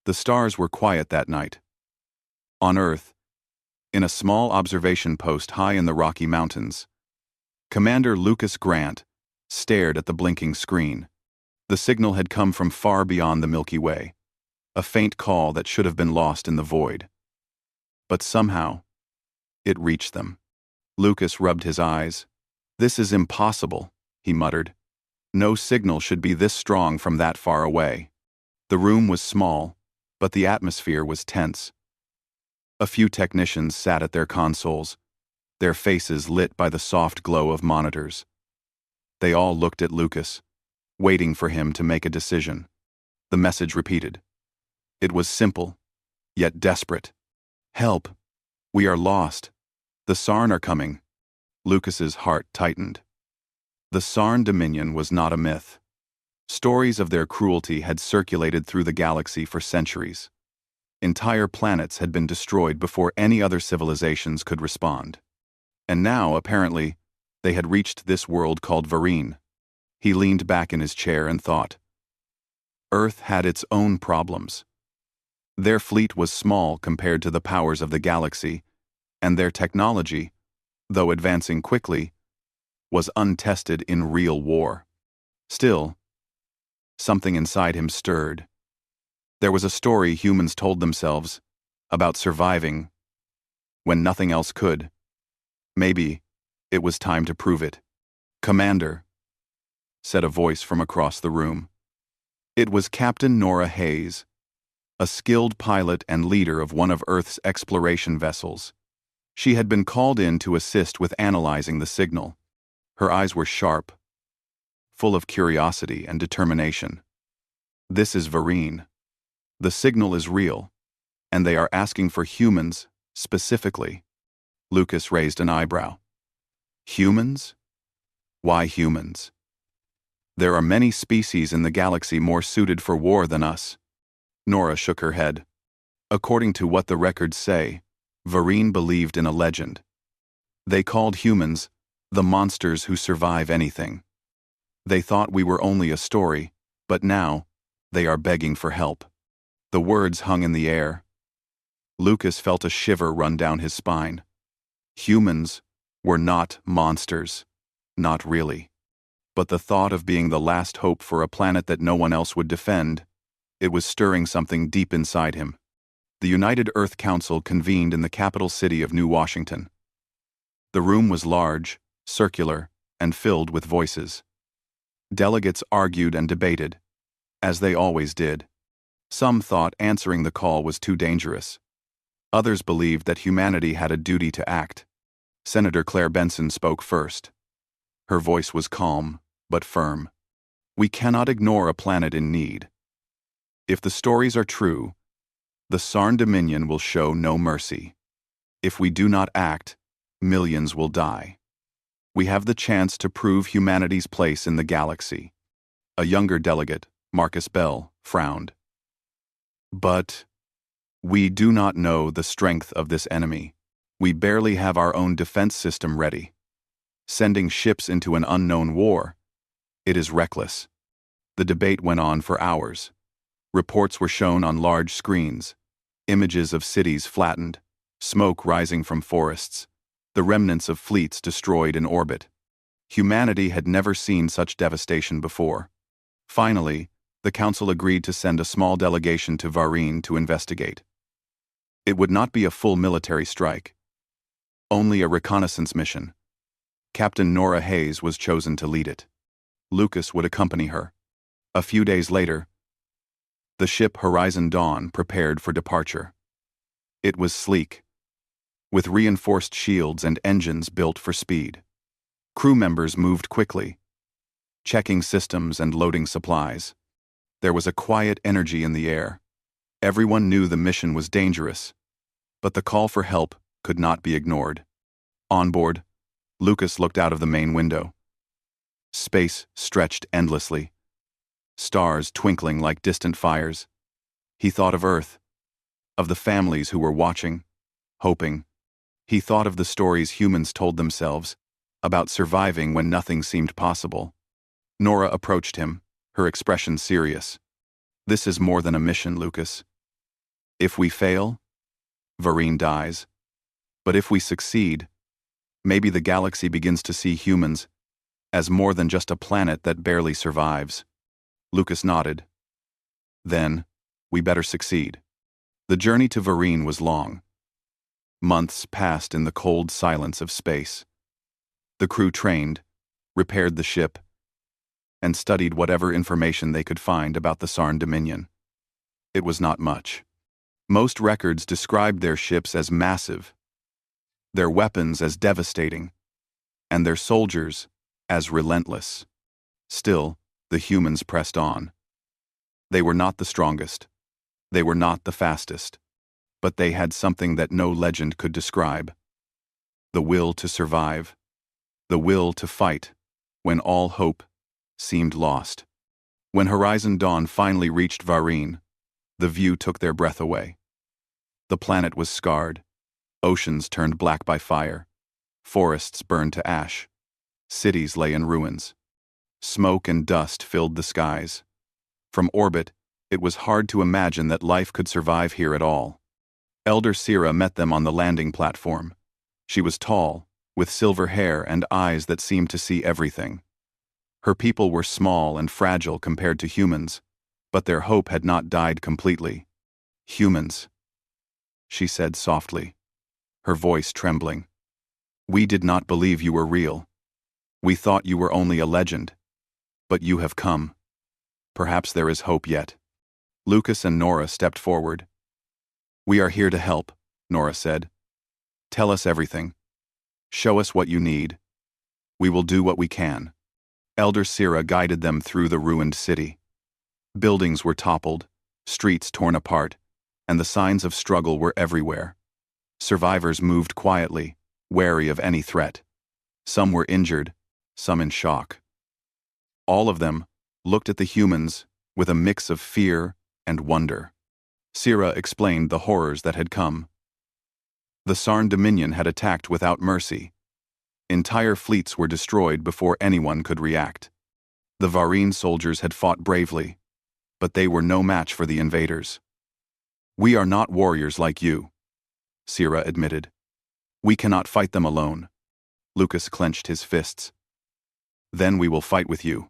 The stars were quiet that night. On Earth, in a small observation post high in the Rocky Mountains, Commander Lucas Grant stared at the blinking screen. The signal had come from far beyond the Milky Way, a faint call that should have been lost in the void. But somehow, it reached them. Lucas rubbed his eyes. "This is impossible," he muttered. "No signal should be this strong from that far away." The room was small, but the atmosphere was tense. A few technicians sat at their consoles, their faces lit by the soft glow of monitors. They all looked at Lucas, waiting for him to make a decision. The message repeated. It was simple, yet desperate. "Help! We are lost. The Sarn are coming." Lucas's heart tightened. The Sarn Dominion was not a myth. Stories of their cruelty had circulated through the galaxy for centuries. Entire planets had been destroyed before any other civilizations could respond. And now, apparently, they had reached this world called Vareen. He leaned back in his chair and thought. Earth had its own problems. Their fleet was small compared to the powers of the galaxy, and their technology, though advancing quickly, was untested in real war. Still, something inside him stirred. There was a story humans told themselves about surviving when nothing else could. Maybe it was time to prove it. "Commander," said a voice from across the room. It was Captain Nora Hayes, a skilled pilot and leader of one of Earth's exploration vessels. She had been called in to assist with analyzing the signal. Her eyes were sharp, full of curiosity and determination. "This is Vareen. The signal is real, and they are asking for humans, specifically." Lucas raised an eyebrow. "Humans? Why humans? There are many species in the galaxy more suited for war than us." Nora shook her head. "According to what the records say, Vareen believed in a legend. They called humans the monsters who survive anything. They thought we were only a story, but now they are begging for help." The words hung in the air. Lucas felt a shiver run down his spine. Humans were not monsters. Not really. But the thought of being the last hope for a planet that no one else would defend, it was stirring something deep inside him. The United Earth Council convened in the capital city of New Washington. The room was large, circular, and filled with voices. Delegates argued and debated, as they always did. Some thought answering the call was too dangerous. Others believed that humanity had a duty to act. Senator Claire Benson spoke first. Her voice was calm, but firm. "We cannot ignore a planet in need. If the stories are true, the Sarn Dominion will show no mercy. If we do not act, millions will die. We have the chance to prove humanity's place in the galaxy." A younger delegate, Marcus Bell, frowned. "But we do not know the strength of this enemy. We barely have our own defense system ready. Sending ships into an unknown war, it is reckless." The debate went on for hours. Reports were shown on large screens, images of cities flattened, smoke rising from forests, the remnants of fleets destroyed in orbit. Humanity had never seen such devastation before. Finally, the Council agreed to send a small delegation to Vareen to investigate. It would not be a full military strike, only a reconnaissance mission. Captain Nora Hayes was chosen to lead it. Lucas would accompany her. A few days later, the ship Horizon Dawn prepared for departure. It was sleek, with reinforced shields and engines built for speed. Crew members moved quickly, checking systems and loading supplies. There was a quiet energy in the air. Everyone knew the mission was dangerous, but the call for help could not be ignored. On board, Lucas looked out of the main window. Space stretched endlessly, stars twinkling like distant fires. He thought of Earth, of the families who were watching, hoping. He thought of the stories humans told themselves about surviving when nothing seemed possible. Nora approached him, her expression serious. "This is more than a mission, Lucas. If we fail, Vareen dies. But if we succeed, maybe the galaxy begins to see humans as more than just a planet that barely survives. Lucas nodded. Then, we better succeed. The journey to Vareen was long. Months passed in the cold silence of space. The crew trained, repaired the ship, and studied whatever information they could find about the Sarn Dominion. It was not much. Most records described their ships as massive, their weapons as devastating, and their soldiers as relentless. Still, the humans pressed on. They were not the strongest. They were not the fastest. But they had something that no legend could describe. The will to survive. The will to fight when all hope seemed lost. When Horizon Dawn finally reached Vareen, the view took their breath away. The planet was scarred. Oceans turned black by fire. Forests burned to ash. Cities lay in ruins. Smoke and dust filled the skies. From orbit, it was hard to imagine that life could survive here at all. Elder Sira met them on the landing platform. She was tall, with silver hair and eyes that seemed to see everything. Her people were small and fragile compared to humans, but their hope had not died completely. Humans, she said softly, her voice trembling. We did not believe you were real. We thought you were only a legend. But you have come. Perhaps there is hope yet. Lucas and Nora stepped forward. We are here to help, Nora said. Tell us everything. Show us what you need. We will do what we can. Elder Sira guided them through the ruined city. Buildings were toppled, streets torn apart, and the signs of struggle were everywhere. Survivors moved quietly, wary of any threat. Some were injured, some in shock. All of them looked at the humans with a mix of fear and wonder. Sira explained the horrors that had come. The Sarn Dominion had attacked without mercy. Entire fleets were destroyed before anyone could react. The Vareen soldiers had fought bravely, but they were no match for the invaders. We are not warriors like you, Sira admitted. We cannot fight them alone. Lucas clenched his fists. Then we will fight with you.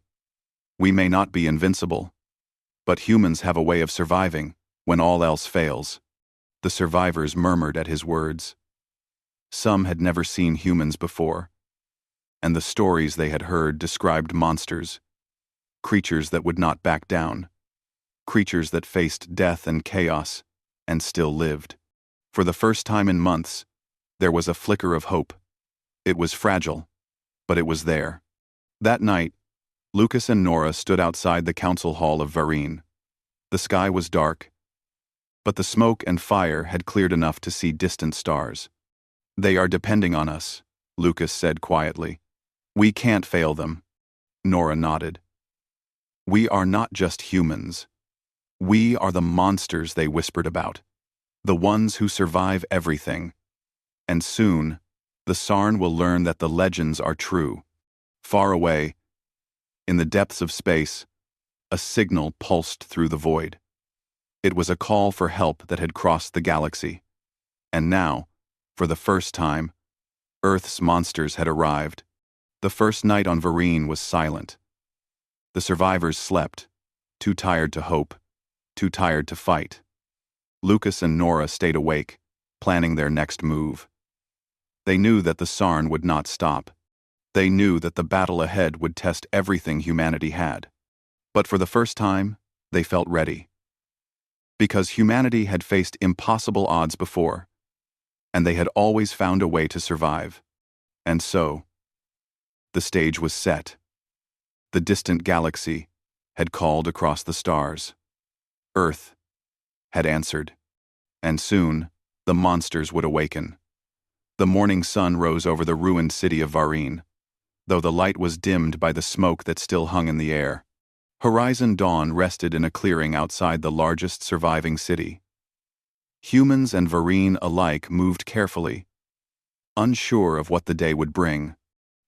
We may not be invincible, but humans have a way of surviving when all else fails. The survivors murmured at his words. Some had never seen humans before, and the stories they had heard described monsters, creatures that would not back down, creatures that faced death and chaos and still lived. For the first time in months, there was a flicker of hope. It was fragile, but it was there. That night, Lucas and Nora stood outside the council hall of Vareen. The sky was dark, but the smoke and fire had cleared enough to see distant stars. They are depending on us, Lucas said quietly. We can't fail them. Nora nodded. We are not just humans. We are the monsters they whispered about, the ones who survive everything. And soon, the Sarn will learn that the legends are true. Far away, in the depths of space, a signal pulsed through the void. It was a call for help that had crossed the galaxy. And now, for the first time, Earth's monsters had arrived. The first night on Vareen was silent. The survivors slept, too tired to hope, too tired to fight. Lucas and Nora stayed awake, planning their next move. They knew that the Sarn would not stop. They knew that the battle ahead would test everything humanity had. But for the first time, they felt ready. Because humanity had faced impossible odds before, and they had always found a way to survive. And so, the stage was set. The distant galaxy had called across the stars. Earth had answered. And soon, the monsters would awaken. The morning sun rose over the ruined city of Vareen, though the light was dimmed by the smoke that still hung in the air. Horizon Dawn rested in a clearing outside the largest surviving city. Humans and Vareen alike moved carefully, unsure of what the day would bring.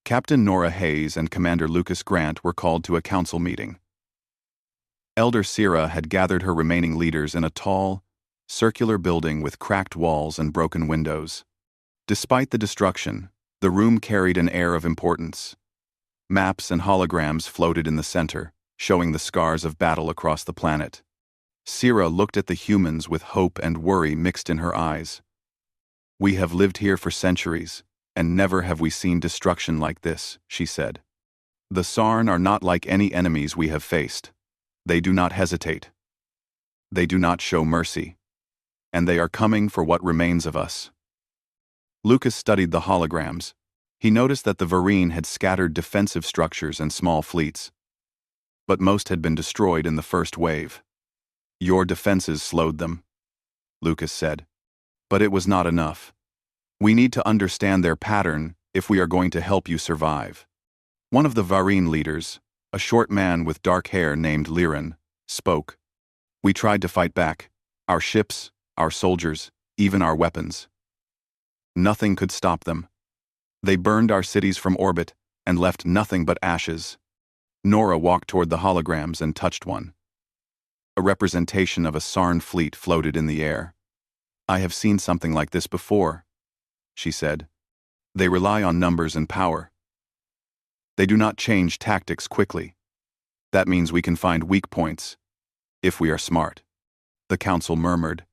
Captain Nora Hayes and Commander Lucas Grant were called to a council meeting. Elder Sira had gathered her remaining leaders in a tall, circular building with cracked walls and broken windows. Despite the destruction, the room carried an air of importance. Maps and holograms floated in the center, showing the scars of battle across the planet. Sira looked at the humans with hope and worry mixed in her eyes. "We have lived here for centuries, and never have we seen destruction like this," she said. "The Sarn are not like any enemies we have faced. They do not hesitate. They do not show mercy. And they are coming for what remains of us." Lucas studied the holograms. He noticed that the Varine had scattered defensive structures and small fleets. But most had been destroyed in the first wave. "Your defenses slowed them," Lucas said. "But it was not enough. We need to understand their pattern if we are going to help you survive." One of the Varine leaders, a short man with dark hair named Liran, spoke. "We tried to fight back. Our ships, our soldiers, even our weapons. Nothing could stop them. They burned our cities from orbit and left nothing but ashes." Nora walked toward the holograms and touched one. A representation of a Sarn fleet floated in the air. "I have seen something like this before," she said. "They rely on numbers and power. They do not change tactics quickly. That means we can find weak points, if we are smart." The council murmured.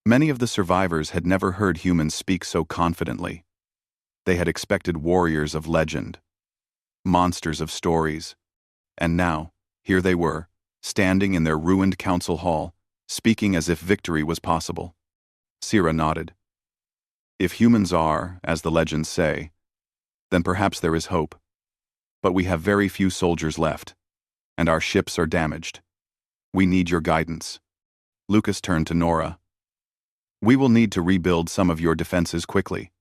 Many of the survivors had never heard humans speak so confidently. They had expected warriors of legend, monsters of stories, and now, here they were, standing in their ruined council hall, speaking as if victory was possible. Sira nodded. "If humans are, as the legends say, then perhaps there is hope. But we have very few soldiers left, and our ships are damaged. We need your guidance." Lucas turned to Nora. "We will need to rebuild some of your defenses quickly.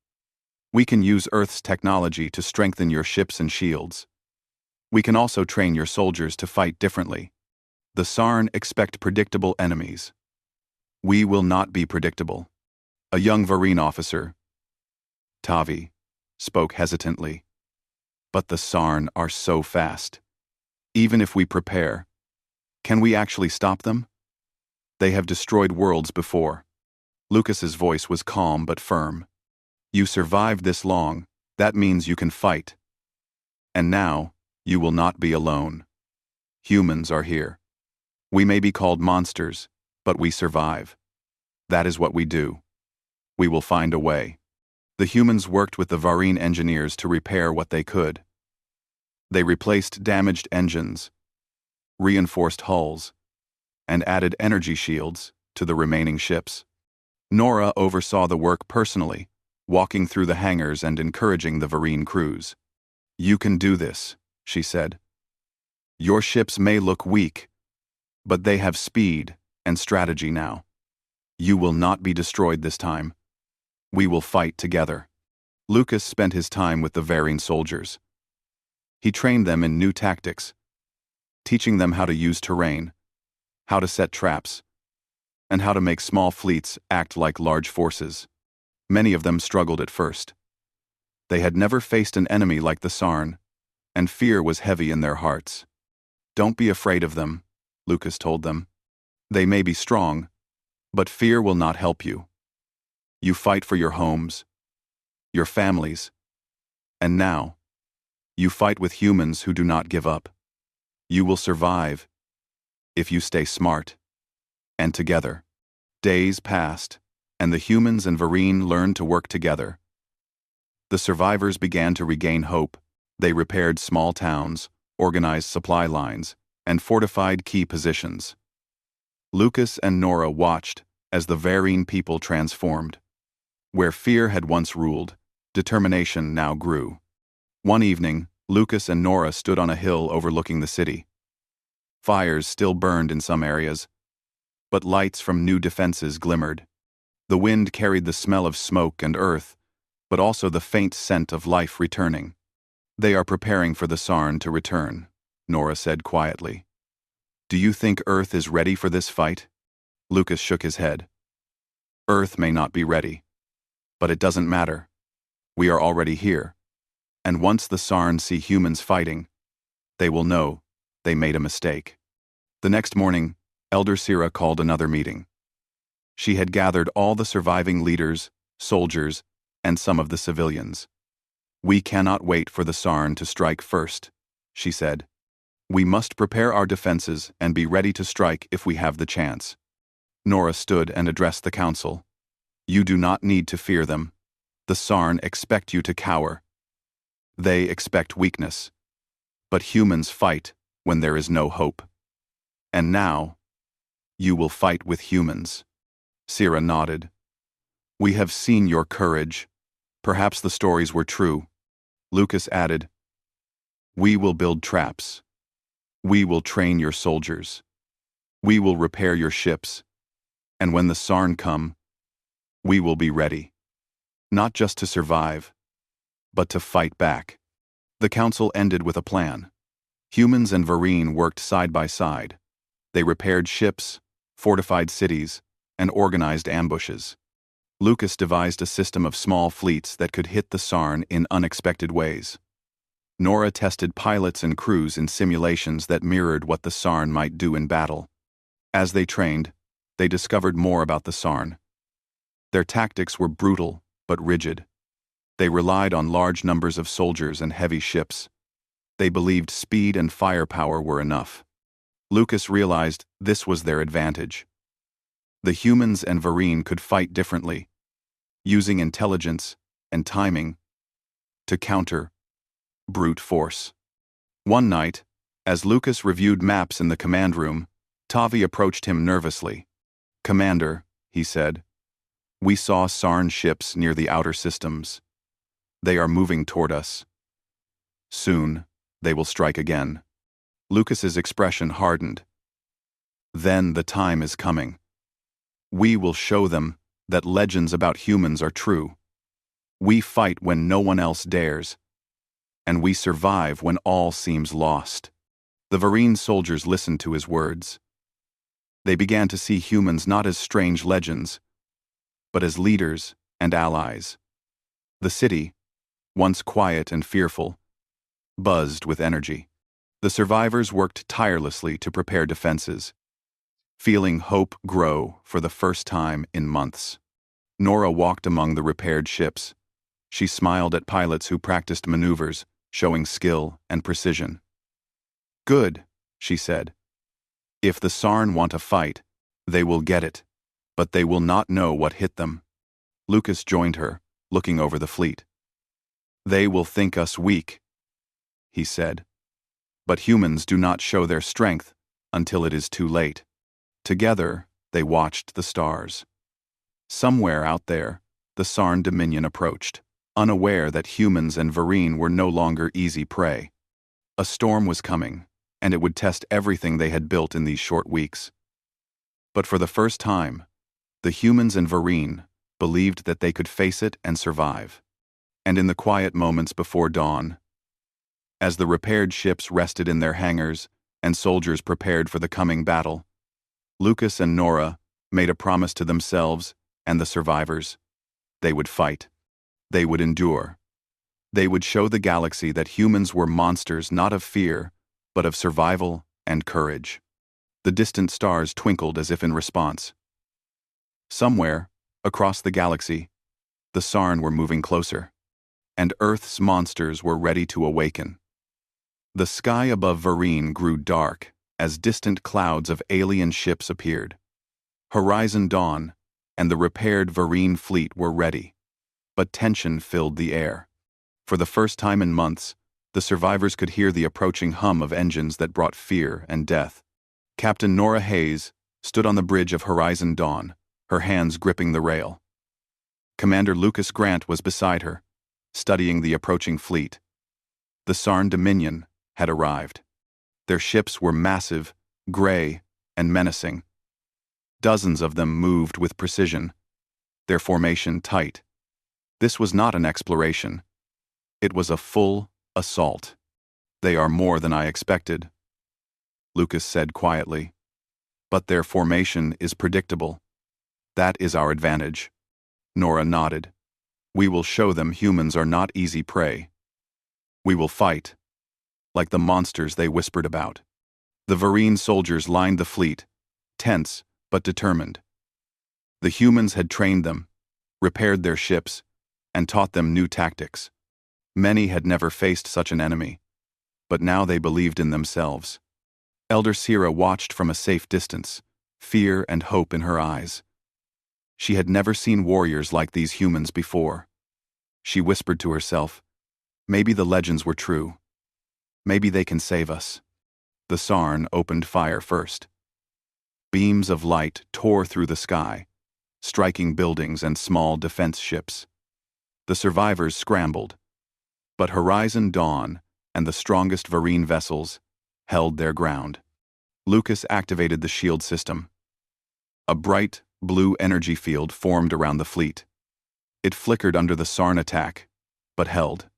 We can use Earth's technology to strengthen your ships and shields. We can also train your soldiers to fight differently. The Sarn expect predictable enemies. We will not be predictable." A young Varine officer, Tavi, spoke hesitantly. "But the Sarn are so fast. Even if we prepare, can we actually stop them? They have destroyed worlds before." Lucas's voice was calm but firm. "You survived this long, that means you can fight. And now, you will not be alone. Humans are here. We may be called monsters, but we survive. That is what we do. We will find a way." The humans worked with the Varine engineers to repair what they could. They replaced damaged engines, reinforced hulls, and added energy shields to the remaining ships. Nora oversaw the work personally, walking through the hangars and encouraging the Varine crews. "You can do this," she said. "Your ships may look weak, but they have speed and strategy now. You will not be destroyed this time. We will fight together." Lucas spent his time with the Varine soldiers. He trained them in new tactics, teaching them how to use terrain, how to set traps, and how to make small fleets act like large forces. Many of them struggled at first. They had never faced an enemy like the Sarn, and fear was heavy in their hearts. "Don't be afraid of them," Lucas told them. "They may be strong, but fear will not help you. You fight for your homes, your families, and now, you fight with humans who do not give up. You will survive if you stay smart and together." Days passed, and the humans and Varine learned to work together. The survivors began to regain hope. They repaired small towns, organized supply lines, and fortified key positions. Lucas and Nora watched as the Varine people transformed. Where fear had once ruled, determination now grew. One evening, Lucas and Nora stood on a hill overlooking the city. Fires still burned in some areas, but lights from new defenses glimmered. The wind carried the smell of smoke and earth, but also the faint scent of life returning. "They are preparing for the Sarn to return," Nora said quietly. "Do you think Earth is ready for this fight?" Lucas shook his head. "Earth may not be ready, but it doesn't matter. We are already here, and once the Sarn see humans fighting, they will know they made a mistake." The next morning, Elder Sira called another meeting. She had gathered all the surviving leaders, soldiers, and some of the civilians. "We cannot wait for the Sarn to strike first," she said. "We must prepare our defenses and be ready to strike if we have the chance." Nora stood and addressed the council. "You do not need to fear them. The Sarn expect you to cower. They expect weakness. But humans fight when there is no hope. And now, you will fight with humans." Sira nodded. "We have seen your courage. Perhaps the stories were true." Lucas added, "We will build traps. We will train your soldiers. We will repair your ships. And when the Sarn come, we will be ready. Not just to survive, but to fight back." The council ended with a plan. Humans and Vareen worked side by side. They repaired ships, fortified cities, and organized ambushes. Lucas devised a system of small fleets that could hit the Sarn in unexpected ways. Nora tested pilots and crews in simulations that mirrored what the Sarn might do in battle. As they trained, they discovered more about the Sarn. Their tactics were brutal but rigid. They relied on large numbers of soldiers and heavy ships. They believed speed and firepower were enough. Lucas realized this was their advantage. The humans and Vareen could fight differently, using intelligence and timing to counter brute force. One night, as Lucas reviewed maps in the command room, Tavi approached him nervously. "Commander," he said, "we saw Sarn ships near the outer systems. They are moving toward us. Soon, they will strike again." Lucas's expression hardened. "Then the time is coming. We will show them that legends about humans are true. We fight when no one else dares, and we survive when all seems lost." The Vareen soldiers listened to his words. They began to see humans not as strange legends, but as leaders and allies. The city, once quiet and fearful, buzzed with energy. The survivors worked tirelessly to prepare defenses, feeling hope grow for the first time in months. Nora walked among the repaired ships. She smiled at pilots who practiced maneuvers, showing skill and precision. "Good," she said. "If the Sarn want a fight, they will get it, but they will not know what hit them." Lucas joined her, looking over the fleet. "They will think us weak," he said. "But humans do not show their strength until it is too late." Together, they watched the stars. Somewhere out there, the Sarn Dominion approached, unaware that humans and Vareen were no longer easy prey. A storm was coming, and it would test everything they had built in these short weeks. But for the first time, the humans and Vareen believed that they could face it and survive. And in the quiet moments before dawn, as the repaired ships rested in their hangars and soldiers prepared for the coming battle, Lucas and Nora made a promise to themselves and the survivors. They would fight. They would endure. They would show the galaxy that humans were monsters not of fear, but of survival and courage. The distant stars twinkled as if in response. Somewhere, across the galaxy, the Sarn were moving closer, and Earth's monsters were ready to awaken. The sky above Vareen grew dark as distant clouds of alien ships appeared. Horizon Dawn and the repaired Vareen fleet were ready, but tension filled the air. For the first time in months, the survivors could hear the approaching hum of engines that brought fear and death. Captain Nora Hayes stood on the bridge of Horizon Dawn, her hands gripping the rail. Commander Lucas Grant was beside her, studying the approaching fleet. The Sarn Dominion had arrived. Their ships were massive, gray, and menacing. Dozens of them moved with precision, their formation tight. This was not an exploration. It was a full assault. "They are more than I expected," Lucas said quietly. "But their formation is predictable. That is our advantage." Nora nodded. "We will show them humans are not easy prey. We will fight, like the monsters they whispered about." The Vareen soldiers lined the fleet, tense but determined. The humans had trained them, repaired their ships, and taught them new tactics. Many had never faced such an enemy, but now they believed in themselves. Elder Sira watched from a safe distance, fear and hope in her eyes. She had never seen warriors like these humans before. She whispered to herself, "Maybe the legends were true. Maybe they can save us." The Sarn opened fire first. Beams of light tore through the sky, striking buildings and small defense ships. The survivors scrambled, but Horizon Dawn and the strongest Varine vessels held their ground. Lucas activated the shield system. A bright, blue energy field formed around the fleet. It flickered under the Sarn attack, but held.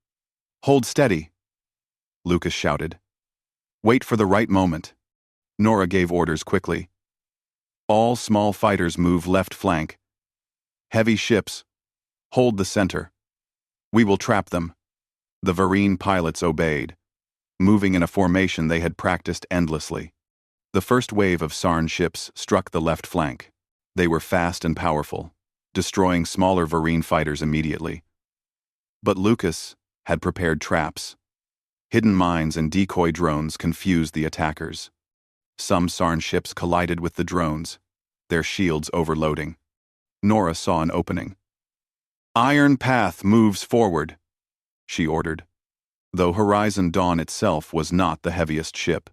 "Hold steady," Lucas shouted. "Wait for the right moment." Nora gave orders quickly. "All small fighters move left flank. Heavy ships, hold the center. We will trap them." The Varine pilots obeyed, moving in a formation they had practiced endlessly. The first wave of Sarn ships struck the left flank. They were fast and powerful, destroying smaller Varine fighters immediately. But Lucas had prepared traps. Hidden mines and decoy drones confused the attackers. Some Sarn ships collided with the drones, their shields overloading. Nora saw an opening. "Iron Path moves forward," she ordered. Though Horizon Dawn itself was not the heaviest ship,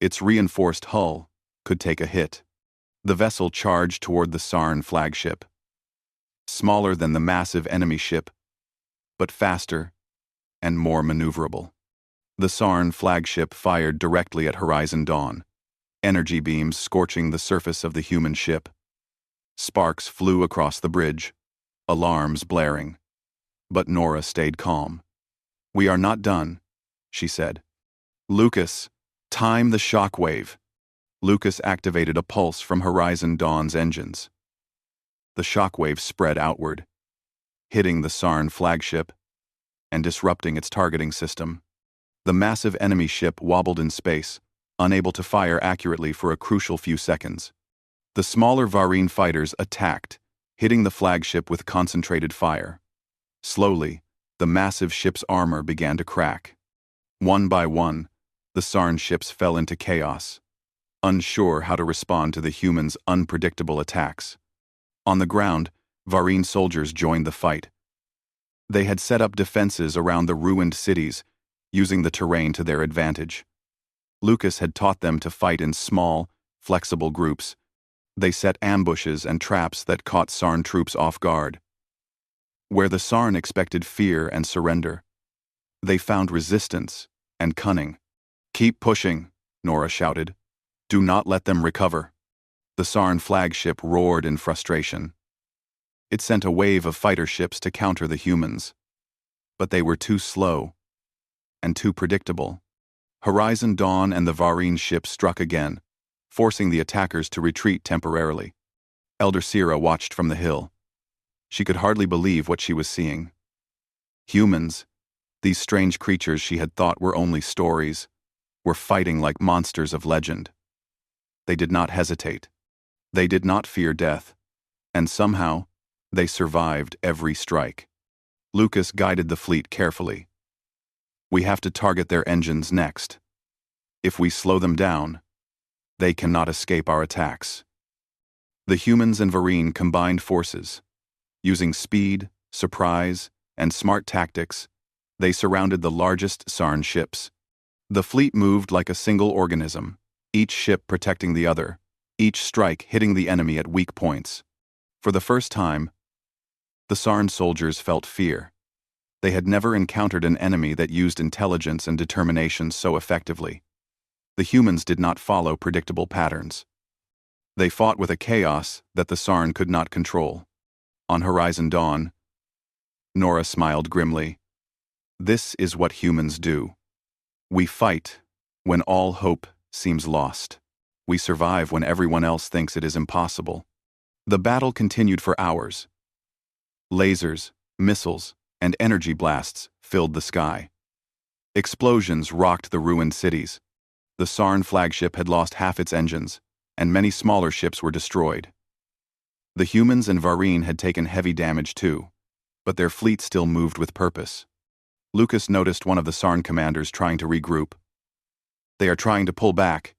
its reinforced hull could take a hit. The vessel charged toward the Sarn flagship. Smaller than the massive enemy ship, but faster and more maneuverable. The Sarn flagship fired directly at Horizon Dawn, energy beams scorching the surface of the human ship. Sparks flew across the bridge, alarms blaring. But Nora stayed calm. "We are not done," she said. "Lucas, time the shockwave." Lucas activated a pulse from Horizon Dawn's engines. The shockwave spread outward, hitting the Sarn flagship and disrupting its targeting system. The massive enemy ship wobbled in space, unable to fire accurately for a crucial few seconds. The smaller Varine fighters attacked, hitting the flagship with concentrated fire. Slowly, the massive ship's armor began to crack. One by one, the Sarn ships fell into chaos, unsure how to respond to the humans' unpredictable attacks. On the ground, Varine soldiers joined the fight. They had set up defenses around the ruined cities, using the terrain to their advantage. Lucas had taught them to fight in small, flexible groups. They set ambushes and traps that caught Sarn troops off guard. Where the Sarn expected fear and surrender, they found resistance and cunning. "Keep pushing," Nora shouted. "Do not let them recover." The Sarn flagship roared in frustration. It sent a wave of fighter ships to counter the humans. But they were too slow and too predictable. Horizon Dawn and the Varine ship struck again, forcing the attackers to retreat temporarily. Elder Sira watched from the hill. She could hardly believe what she was seeing. Humans, these strange creatures she had thought were only stories, were fighting like monsters of legend. They did not hesitate. They did not fear death. And somehow, they survived every strike. Lucas guided the fleet carefully. "We have to target their engines next. If we slow them down, they cannot escape our attacks." The humans and Varine combined forces. Using speed, surprise, and smart tactics, they surrounded the largest Sarn ships. The fleet moved like a single organism, each ship protecting the other, each strike hitting the enemy at weak points. For the first time, the Sarn soldiers felt fear. They had never encountered an enemy that used intelligence and determination so effectively. The humans did not follow predictable patterns. They fought with a chaos that the Sarn could not control. On Horizon Dawn, Nora smiled grimly. "This is what humans do. We fight when all hope seems lost. We survive when everyone else thinks it is impossible." The battle continued for hours. Lasers, missiles, and energy blasts filled the sky. Explosions rocked the ruined cities. The Sarn flagship had lost half its engines, and many smaller ships were destroyed. The humans and Varine had taken heavy damage too, but their fleet still moved with purpose. Lucas noticed one of the Sarn commanders trying to regroup. "They are trying to pull back,"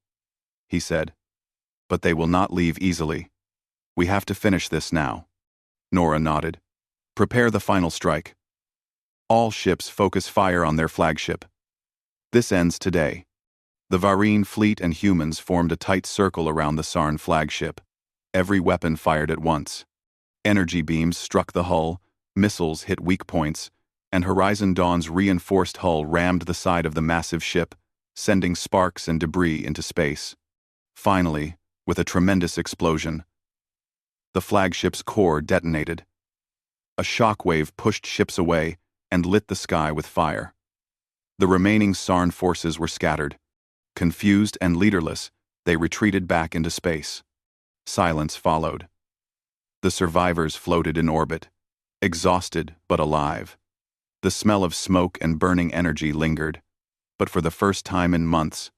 he said. "But they will not leave easily. We have to finish this now." Nora nodded. "Prepare the final strike. All ships focus fire on their flagship. This ends today." The Varine fleet and humans formed a tight circle around the Sarn flagship. Every weapon fired at once. Energy beams struck the hull, missiles hit weak points, and Horizon Dawn's reinforced hull rammed the side of the massive ship, sending sparks and debris into space. Finally, with a tremendous explosion, the flagship's core detonated. A shockwave pushed ships away and lit the sky with fire. The remaining Sarn forces were scattered. Confused and leaderless, they retreated back into space. Silence followed. The survivors floated in orbit, exhausted but alive. The smell of smoke and burning energy lingered, but for the first time in months,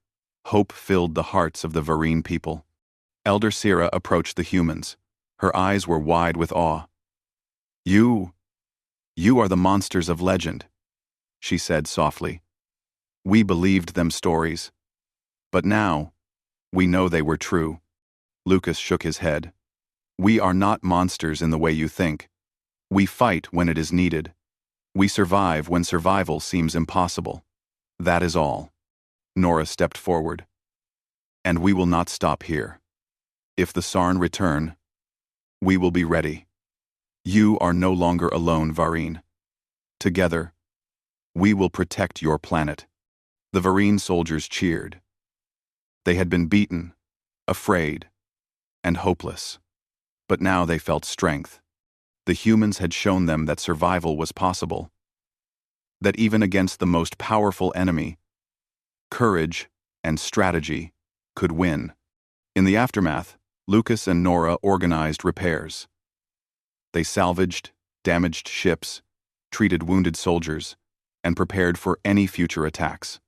hope filled the hearts of the Varine people. Elder Sira approached the humans. Her eyes were wide with awe. You are the monsters of legend," she said softly. "We believed them stories. But now, we know they were true." Lucas shook his head. "We are not monsters in the way you think. We fight when it is needed. We survive when survival seems impossible. That is all." Nora stepped forward. "And we will not stop here. If the Sarn return, we will be ready. You are no longer alone, Varine. Together, we will protect your planet." The Varine soldiers cheered. They had been beaten, afraid, and hopeless. But now they felt strength. The humans had shown them that survival was possible. That even against the most powerful enemy, courage and strategy could win. In the aftermath, Lucas and Nora organized repairs. They salvaged damaged ships, treated wounded soldiers, and prepared for any future attacks.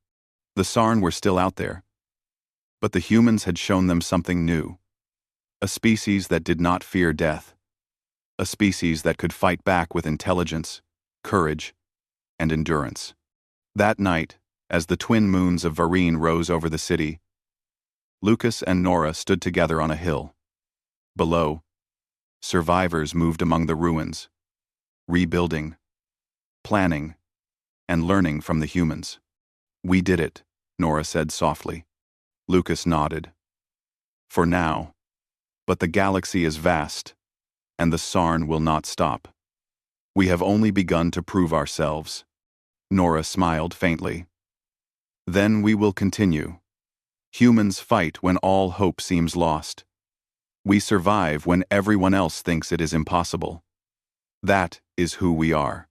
The Sarn were still out there, but the humans had shown them something new. A species that did not fear death. A species that could fight back with intelligence, courage, and endurance. That night, as the twin moons of Varine rose over the city, Lucas and Nora stood together on a hill. Below, survivors moved among the ruins, rebuilding, planning, and learning from the humans. "We did it," Nora said softly. Lucas nodded. "For now. But the galaxy is vast, and the Sarn will not stop. We have only begun to prove ourselves." Nora smiled faintly. "Then we will continue. Humans fight when all hope seems lost. We survive when everyone else thinks it is impossible. That is who we are."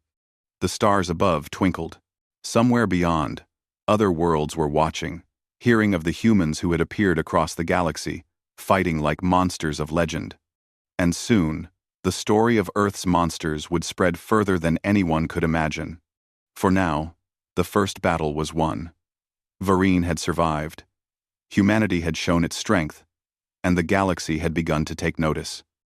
The stars above twinkled. Somewhere beyond, other worlds were watching, hearing of the humans who had appeared across the galaxy, fighting like monsters of legend. And soon, the story of Earth's monsters would spread further than anyone could imagine. For now, the first battle was won. Varine had survived. Humanity had shown its strength, and the galaxy had begun to take notice.